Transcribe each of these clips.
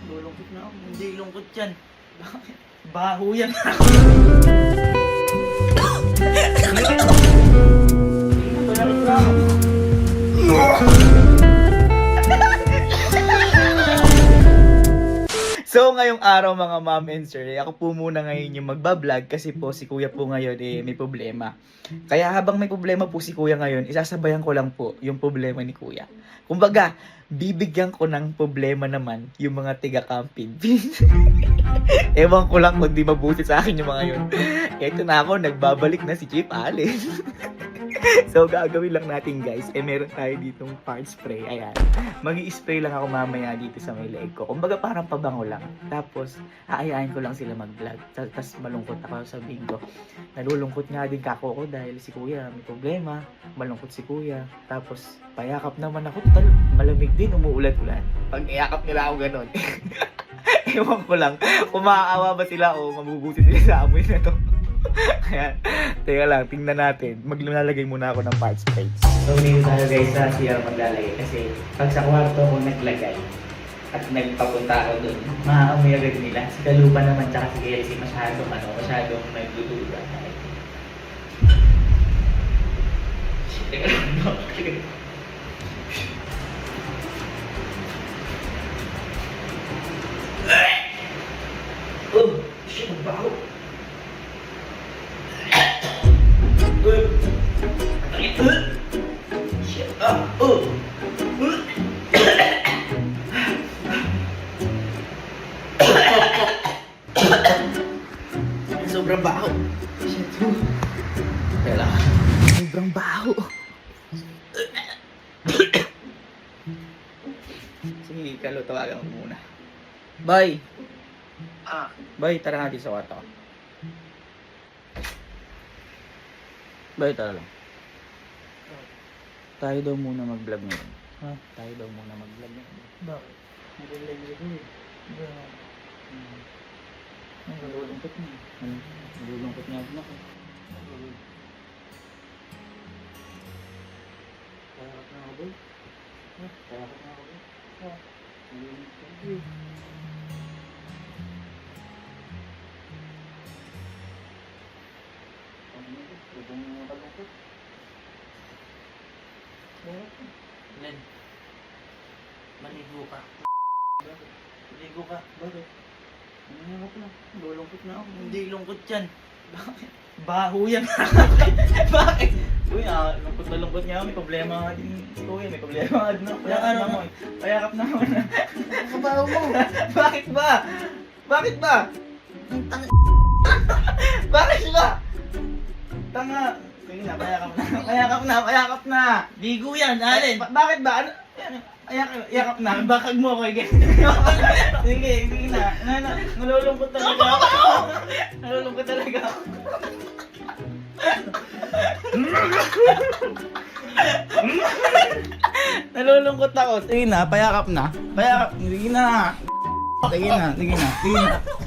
Lulungkot na ako. Hindi lungkot yan. Bakit? Baho yan. So ngayong araw mga ma'am and sir, ako po muna ngayon yung magbablog kasi po si kuya po ngayon may problema. Kaya habang may problema po si kuya ngayon, isasabayan ko lang po yung problema ni kuya. Kumbaga, bibigyan ko ng problema naman yung mga tiga-camping. Ewan ko lang kung di mabuti sa akin yung mga yun. Ito na ako, nagbabalik na si Chief Allen. So gagawin lang natin guys, meron tayo ditong fart spray. Ayan, mag-i-spray lang ako mamaya dito sa may leg ko. Kumbaga parang pabango lang. Tapos aayain ko lang sila mag-vlog. Tapos malungkot ako, sabihin ko nalulungkot nga din kako ko dahil si kuya may problema. Malungkot si kuya. Tapos payakap naman ako, total malamig din, umuulan-ulan. Pag iyakap nila ako ganon. Ewan ko lang kung maaawa ba sila o mabubuti sila sa amoy na to. Ayan, teka lang, tingnan natin. Maglalagay muna ako ng fart spray. So, dito tayo guys sa CR maglalagay. Kasi pag sa kwarto ako naglagay at nagpapunta ako dun, maaamoy agad nila. Si Kalupa naman tsaka si Kelsey masyadong nagdududa. Teka lang, oh, shit, ang baho. Sobrang baho. Sobrang baho. Sige, Kalo, tawagan mo muna. Bye. Bye, tara natin sa kwarto. Bye, tara lang. Tayo daw muna mag-vlog ngayon. Ha? Tayo daw muna mag-vlog ngayon. Bakit? Mag-vlog ngayon. Nalulungkot na. Nalulungkot nga din ako. Kayakap na ako, boy. Kayakap na ako, boy. Nalulungkot na ako. Len, maligo ka. Bakit? Maligo ka. Bakit? Nangyayakap na. Lulungkot na ako. Hindi lungkot yan. Bakit? Baho yan. Bakit? Uy, lungkot na lungkot nga. May problema nga din. Uy, may problema nga din. Payakap na ako. Kabaho mo. Bakit ba? Bakit ba? Bakit ba? Tanga. Sige na, payakap na. Ligo yan, Allen. Bakit ba? Ano? Yakap na. Bakag mo ako, sige na. Nalulungkot talaga ako. Nalulungkot talaga ako. Nalulungkot ako. Sige na, payakap na. Sige na.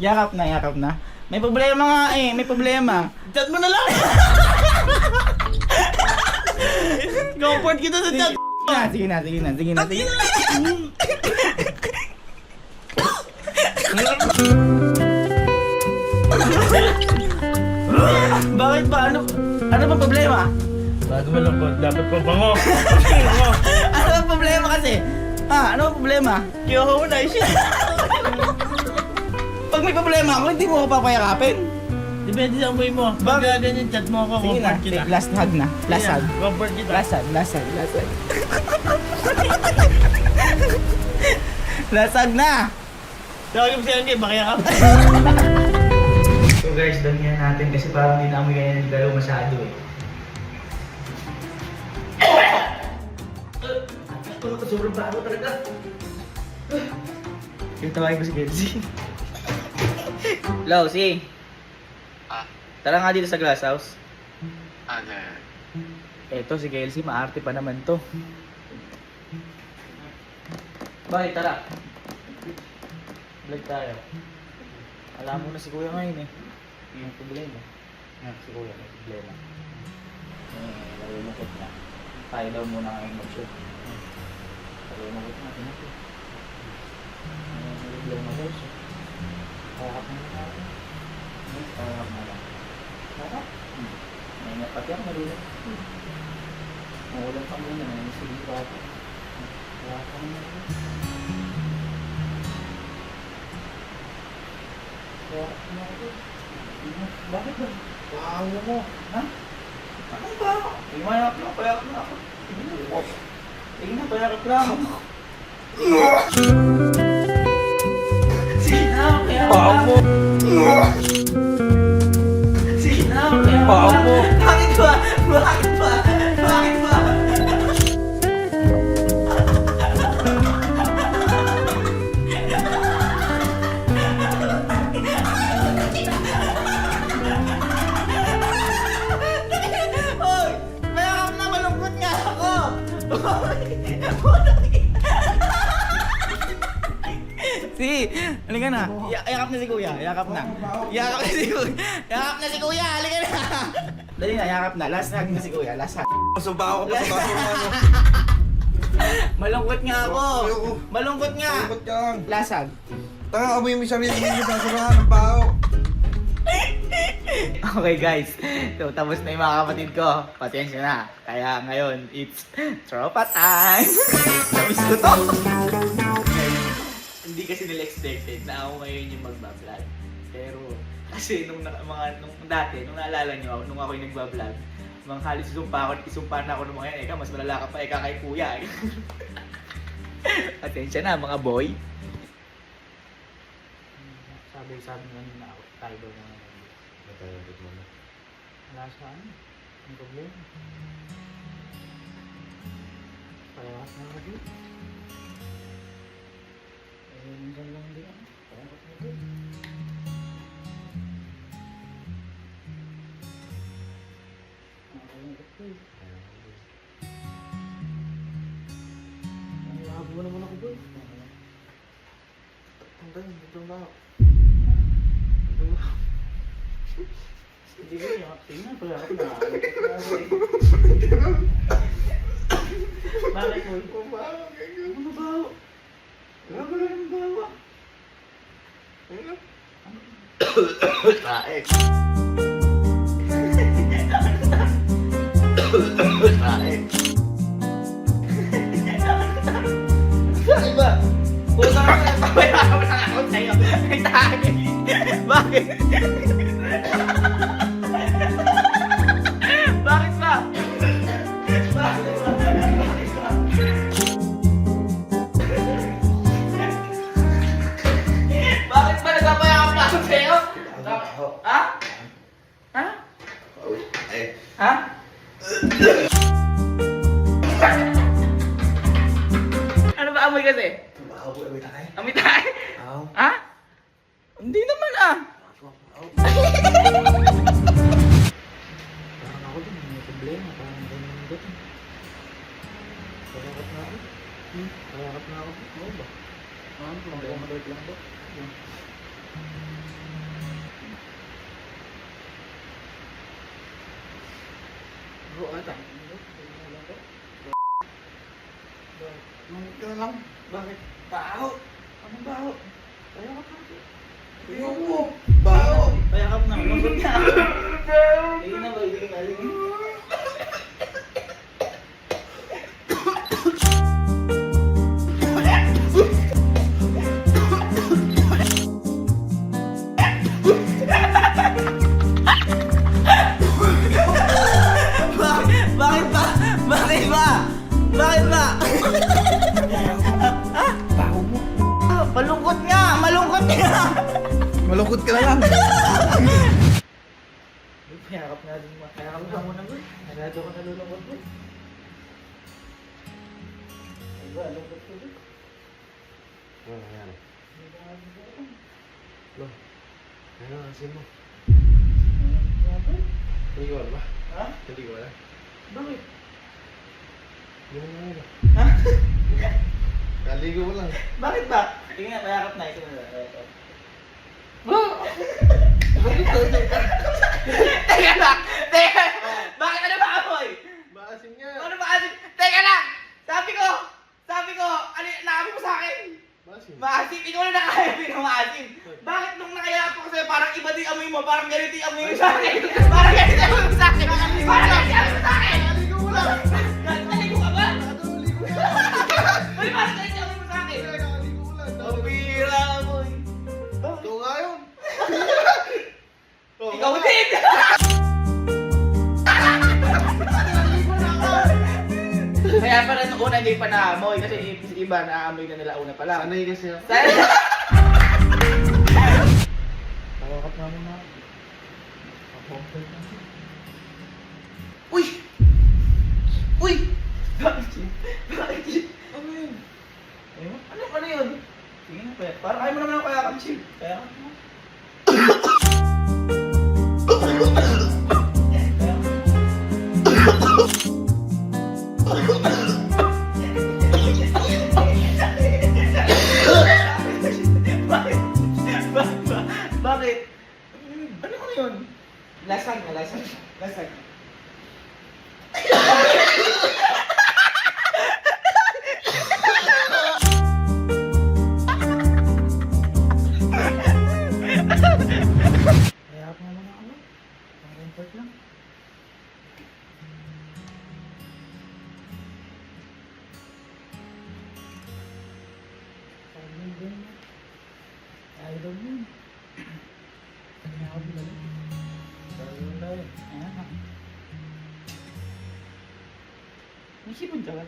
Yakap na. May problema nga may problema. Chat mo na lang. Comfort kita sa chat. Sige na. Bakit ba? Ano ba problema? Bago malungkot, dapat pabango. Ano ba problema kasi? Ano ba problema? Kiyoho mo na siya. Pag may problema ako, hindi mo ako papayakapin. Depende sa amoy mo. Pag ganyan chat mo ako, comfort kita. Last hug na. Last hug. Comfort kita. Last hug. Last hug na. Tawagin mo siya hindi, makayakap. So guys, doon nga natin kasi parang hindi na amoy ganyan ni Galo masyado eh. Sobrang bago talaga. Yung tawagin ko si Kelsey. Hello, si. Tara nga dito sa glass house. Eto si Kelsey, maarte pa naman to. Bye, tara. Vlog tayo. Alam mo na si kuya ngayon eh. Yung problema. Si kuya may problema. Nalulungkot na. Tayo daw muna ngayon mag-shoot. Nalulungkot na. May problema daw siya. Kahap na lang. Kahap na lang. Kahap? May pati ako nalulungkot. Mawalan pa muna na. Sige pa ako. Kahap na lang. Bakit ba? Wow mo. Ha? Ano ba? Imanap lang, payakap na ako. Sige na, payakap lang. Sige na, payakap lang. Sige na, payakap lang. Bakit ba? Bakit ba? Bakit ba? Si, halika na. Yakap na si kuya. Yakap na. Yakap na si kuya. Yakap na si kuya. Halika na. Dali na, yakap na. Last hug na si kuya. Last hug. Subaho ko pa sa baso mo. Malungkot nga ako. Malungkot nga. Malungkot ka lang. Last hug. Tanga, amoy mo sarili mo sa surahan ng baho. Okay guys, so tapos na yung mga kapatid ko. Pasensya na. Kaya ngayon, it's tropa time. Namiss ko to. Hindi kasi nila expected na ako ngayon yung magbablog. Pero kasi nung dati, nung naalala nyo ako, nung ako yung nagbablog, mga halos isumpa na ako ng mga yan. Eka, mas malala ka pa eka kay kuya. Atensya na mga boy. Sabi nga nila ako, tayo daw mga wala saan. Ang problema. Parehas na ako dito. Minsan lang din ako. Parehas na dito. Nakalungkot ko eh. Nahabo naman ako boy. Hanggang dito na ako. Hindi ko yung tingnan pala ako na. Bakit mo? Ano ba? Ano ba? Ano ba yung bawa? Ano? Taek. Taek. Bakit ba? Puta ka na. Pabaya ka ako sa'yo. Ay taek. Bakit? Bakit ba? Bakit ba? Bakit ba nagpapayakap na ako sa'yo? Ha? Ha? Ha? Ano ba amoy kasi? Amoy tayo. Amoy tayo? Ha? Hindi naman ah. Parang ako din, may problema. Parang ganyan yung dating. Kayakap na ako. Kayakap na ako. Oo ba? Problema daw lang ba? Oo ata. Ito lang. Bakit? Baho! Anong baho? Kayakap na ako. Ayoko. Baho. Kayakap na. Malungkot na ako. Hindi na ba? Hindi ka galing. Bakit ba? Bakit ba? Bakit ba? Baho mo. Malungkot nga! Malungkot nga! Malungkot ka na lang. Kayakap na din mo. Kayakap na muna boy. Narado ko nalulungkot boy. Ay ba, lungkot ko boy. Ano nangyari? Ano ang asin mo? Hindi ko alam ba? Ha? Hindi ko alam. Bakit? Hindi mo na alam. Ha? Kaligo mo lang. Bakit ba? Tingnan, kayakap na. Ito na. Teka lang! Teka! Bakit ano ba amoy? Maasim nga. Ano ba kasi? Teka lang! Sabi ko, ano naamoy mo sa akin? Maasim. Maasim, ikaw na nakahayapin ng maasim. Bakit nung nakayap ako sa'yo, parang iba din amoy mo, parang ganito yung amoy mo sa akin. Parang ganito yung amoy mo sa akin. Parang ganito yung amoy mo sa akin. Nakaligo mo lang. Nakaligo ka ba? Nakaligo yan. Uy, parang ganito yung amoy mo sa akin. Nakaligo mo lang. Ang bira amoy. Ikaw nga yun. Ikaw din! Kaya pala nung una hindi pa naamoy kasi iba naamoy na nila una pa lang. Sanay kasi ako. Nakakap namin na. Uy! Uy! Bakit yun? Bakit yun? Ano yun? Ano yun? Sige na, kaya. Parang ayaw mo naman ako kaya kang chill. Kaya ka mo. Bakit? Ano ko yun? Lasag. Kaya ako naman ako. Comfort lang. Idol yun. Kaya ako binalik. Ayan ha. May sipon ka ba?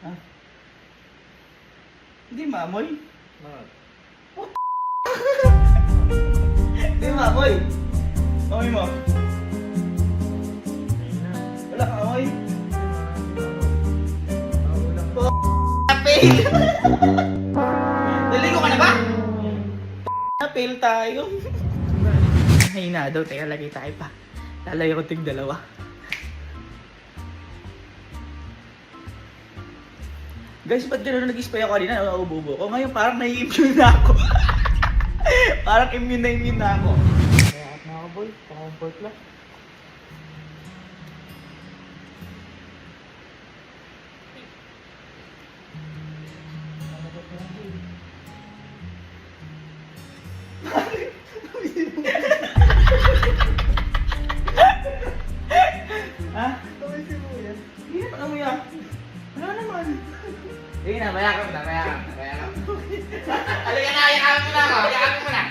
Ha? Hindi maamoy. Hindi maamoy. Amoy mo. Wala kang amoy. Fail! Naligo ka na ba? Fail tayo. Hina daw, teka lagay tayo pa. Lalayo ko tig dalawa. Guys, ba't gano'n nag-spray ako kanina? Nauubo ko. Ngayon parang nai-immune na ako. Parang immune na ako. Kaya at na ako boy, pa-comfort lang. Ha? Taway si Kuya. Hindi naman amoy ah. Wala naman. Sige na, mayakap na. Halika na, yakapin mo na ako. Yakapin mo na.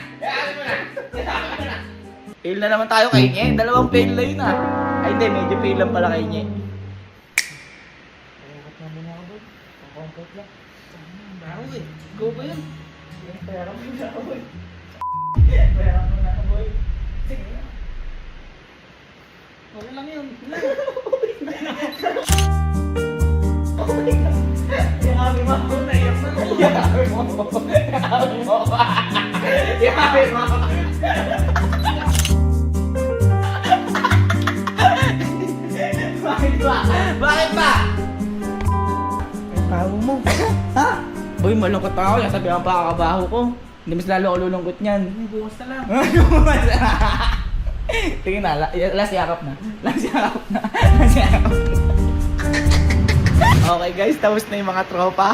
Fail na naman tayo kay Nye. Dalawang fail na yun ah. Ay hindi, medyo fail lang pala kay Nye. Mayakap na muna ako doon. Comfort lang. Baho eh. Go ba yun? Mayakap mo na ako boy. Mayakap mo na ako boy. Sige na. Wala lang yun. Oh my God. Yakapin mo ako. Naiyak na ako. Yakapin mo ako. Bakit ba? Ang baho mo. Ha? Uy, malungkot ako. Sabi ang pakakabaho ko. Hindi mas lalo ako lulungkot niyan. Bukas na lang. Tingin na, last yakap na. Okay guys, tapos na yung mga tropa.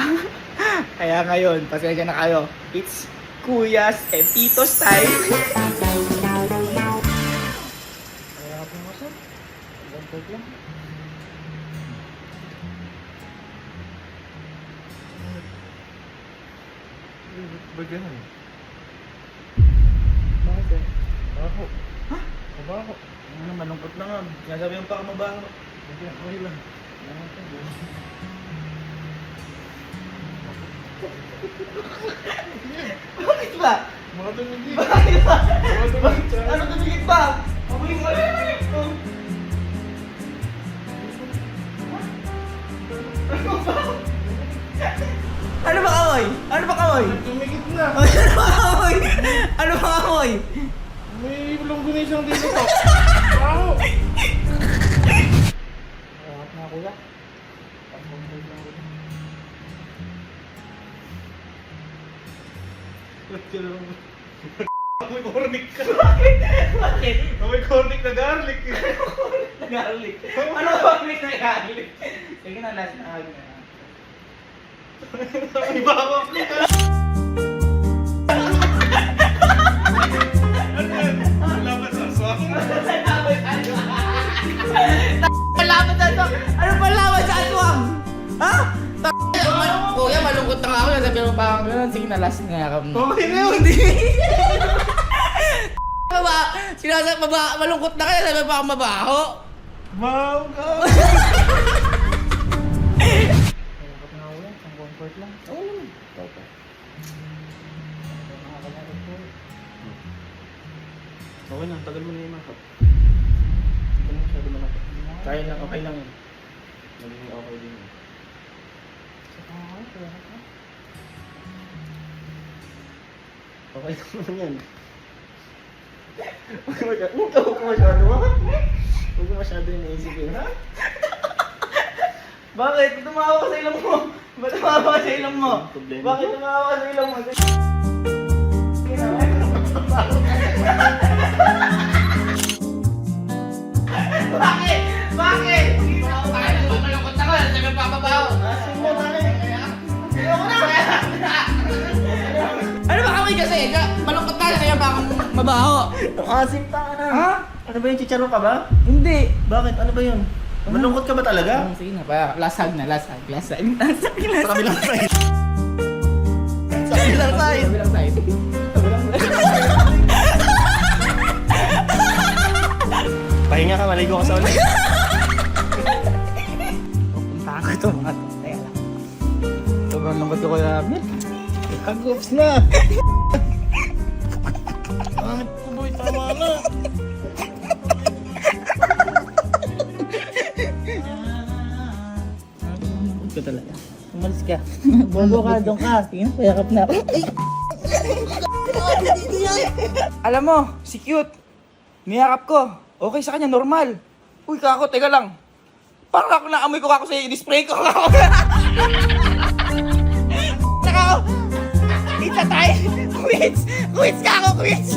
Kaya ngayon, pasensya na kayo. It's Kuya's and Tito's time. Kaya ka pumasok. Comfort lang. Ba't ganun? Bakit eh? Baho. Ha? Mabaho. Ano, malungkot na nga. Sinasabi yung pa mabaho. Okay lang. Bakit ba? Mga tumigil. Bakit ba? Mga tumigil. Ano tumigit ba? Amoy mo rin. Ano ba amoy? Ano ba amoy? Tumigit na. Ano ba amoy? Ano ba amoy? May longganisang dito to. Baho. Ayakap na kuya. Ba't ganun? Amoy cornic ka. Bakit? Amoy cornic na garlic. Garlic. Ano ba may garlic? Sige na, last na. Amoy bawang. Ano yan? Laban sa aswang. Laban sa aswang! Ano pa laban sa aswang? Ha? Kuya, malungkot na nga ako. Sabi mo pa ako ganun. Sige na, last na. Okay na yun. Sinasabi, malungkot na kayo. Sabi pa ako mabaho. Wow ka. Malungkot na ako yan. Ang comfort lang. Oo naman. Okay na, tagal mo na yung makeup. Ano masyado malapit? Kaya lang, okay lang yun. Magiging okay din yun. Okay lang naman yan. Huwag ka masyado ha? Huwag ka masyado yung naisip yun ha? Bakit? Tumawa ka sa ilong mo. Ba't tumawa ka sa ilong mo? Problema. Bakit tumawa ka sa ilong mo? Bakit? Bakit? Malungkot na ko. Sabi pa mabaho. Ano ba kami kasi? Malungkot tayo kaya pa akong mabaho. Ang asim ta na. Ha? Ano ba yung chicharo ka ba? Hindi. Bakit? Ano ba yun? Malungkot ka ba talaga? Sige na pa. Lasag na. Lasag. Sa kabilang side. Sa kabilang side. Kabilang side. Pahinga ka, maligo ka sa ulit. Pupuntahan ko ito mga to. Teka lang. Sobrang lungkot ko kaya. Agops na! Pangit ko boy, tama na! Lungkot ko talaga. Umalis ka. Bobo ka, doon ka. Sige na, payakap na ako. Alam mo, si Cute. Niyakap ko. Okay sa kanya, normal. Uy, kako, teka lang. Parang ako naamoy ko kako sa in-spray ko. Kako. Nakako. Kita tayo. Quits. Quits kako, quits.